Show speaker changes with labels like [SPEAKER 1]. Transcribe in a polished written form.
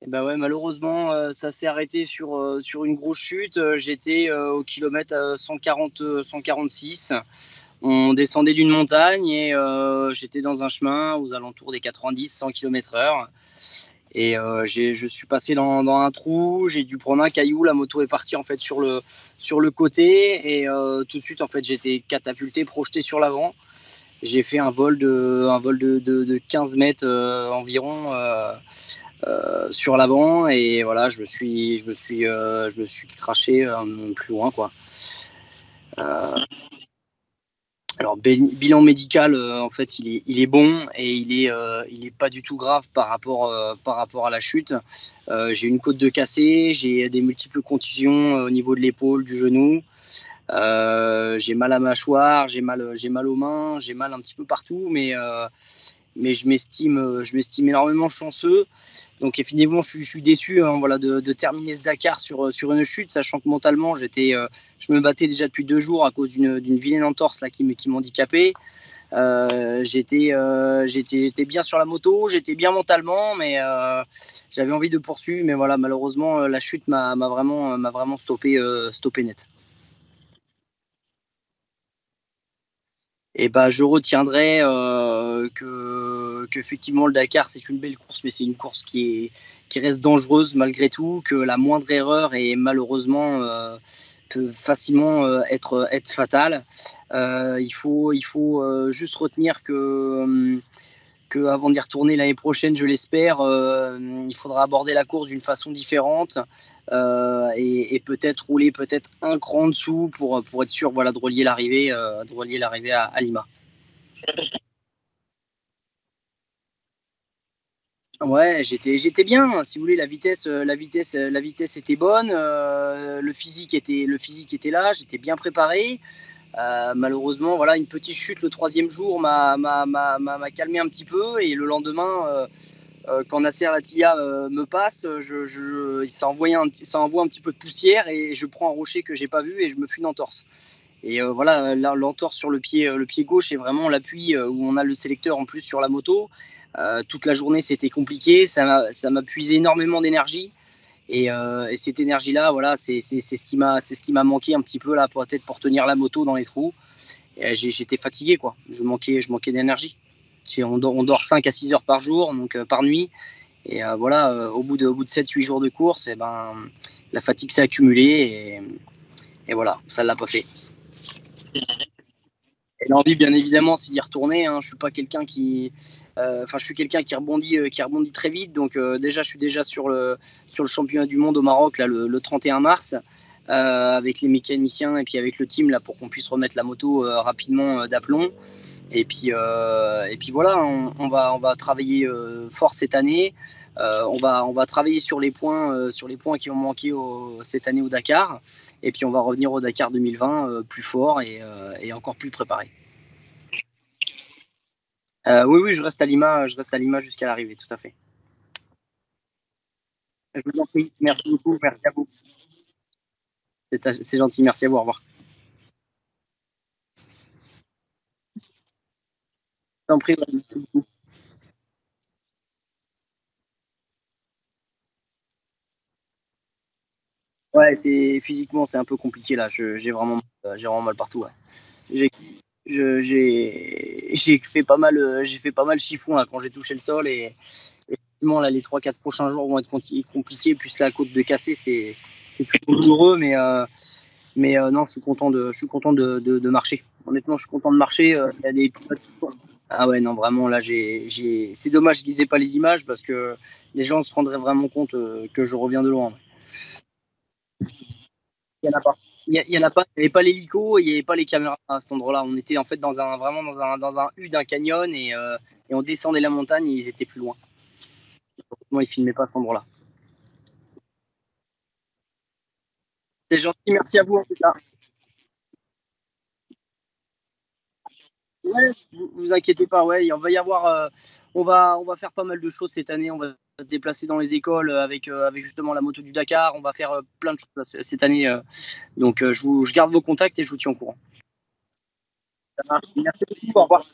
[SPEAKER 1] Et bah ouais, malheureusement, ça s'est arrêté sur une grosse chute. J'étais au kilomètre 140, 146. On descendait d'une montagne et j'étais dans un chemin aux alentours des 90, 100 km/h. Et je suis passé dans un trou, j'ai dû prendre un caillou, la moto est partie en fait sur le côté et tout de suite en fait j'ai été catapulté, projeté sur l'avant. J'ai fait un vol de 15 mètres environ sur l'avant et voilà, je me suis craché plus loin quoi. Euh, alors bilan médical, en fait, il est bon et il est pas du tout grave par rapport à la chute. J'ai une côte de cassée, j'ai des multiples contusions au niveau de l'épaule, du genou. J'ai mal à la mâchoire, j'ai mal aux mains, j'ai mal un petit peu partout, mais je m'estime énormément chanceux. Donc finalement, je suis déçu hein, voilà, de terminer ce Dakar sur une chute, sachant que mentalement, je me battais déjà depuis 2 jours à cause d'une vilaine entorse là, qui m'handicapait. J'étais bien sur la moto, j'étais bien mentalement, mais j'avais envie de poursuivre. Mais voilà, malheureusement, la chute m'a vraiment stoppé net. Et bah, je retiendrai qu'effectivement le Dakar c'est une belle course, mais c'est une course qui reste dangereuse malgré tout, que la moindre erreur est malheureusement peut facilement être fatale. Il faut juste retenir que avant d'y retourner l'année prochaine, je l'espère, il faudra aborder la course d'une façon différente et peut-être rouler peut-être un cran en dessous pour être sûr voilà, de relier l'arrivée à Lima. Ouais, j'étais bien. Si vous voulez, la vitesse était bonne. Le physique était là. J'étais bien préparé. Malheureusement, voilà, une petite chute le troisième jour m'a calmé un petit peu. Et le lendemain, quand Nasser Latia me passe, ça envoie un petit peu de poussière et je prends un rocher que j'ai pas vu et je me fais une entorse. Et voilà, l'entorse sur le pied gauche est vraiment l'appui où on a le sélecteur en plus sur la moto. Toute la journée, c'était compliqué. Ça m'a puisé énormément d'énergie. Et cette énergie-là, voilà, c'est ce qui m'a manqué un petit peu là, peut-être pour tenir la moto dans les trous. Et j'étais fatigué, quoi. Je manquais d'énergie. On dort 5 à 6 heures par jour, donc par nuit. Et voilà, au bout de 7-8 jours de course, et ben, la fatigue s'est accumulée. Et voilà, ça ne l'a pas fait. Et l'envie, bien évidemment, c'est d'y retourner. Hein. Je suis pas quelqu'un je suis quelqu'un qui rebondit très vite. Donc déjà, je suis déjà sur le championnat du monde au Maroc là, le 31 mars avec les mécaniciens et puis avec le team là pour qu'on puisse remettre la moto rapidement d'aplomb. Et puis voilà, on va travailler fort cette année. On va travailler sur les points qui ont manqué cette année au Dakar. Et puis on va revenir au Dakar 2020 plus fort et encore plus préparé. Oui, oui, je reste à Lima jusqu'à l'arrivée, tout à fait. Je vous en prie, merci beaucoup, merci à vous. C'est gentil, merci à vous, au revoir. Je t'en prie, ouais, merci beaucoup. Ouais, physiquement, c'est un peu compliqué là. J'ai vraiment mal partout. Ouais. J'ai j'ai fait pas mal chiffon là, quand j'ai touché le sol et effectivement, là, les 3-4 prochains jours vont être compliqués. Puis la côte de cassé, c'est toujours douloureux, mais non, je suis content de marcher. Honnêtement, je suis content de marcher. Il y a des pilotes qui courent. Ah ouais, non, vraiment, là, c'est dommage qu'ils aient pas les images parce que les gens se rendraient vraiment compte que je reviens de loin. Il y en a pas. Il y en a pas. Il n'y avait pas l'hélico, il n'y avait pas les caméras à cet endroit-là. On était en fait vraiment dans un U d'un canyon et on descendait la montagne et ils étaient plus loin. Moi, ils filmaient pas à cet endroit-là. C'est gentil, merci à vous en tout cas. Ouais, vous inquiétez pas, ouais, on va y avoir, on va faire pas mal de choses cette année. On va se déplacer dans les écoles avec justement la moto du Dakar. On va faire plein de choses cette année. Donc je garde vos contacts et je vous tiens au courant. Ça marche. Merci beaucoup, au revoir.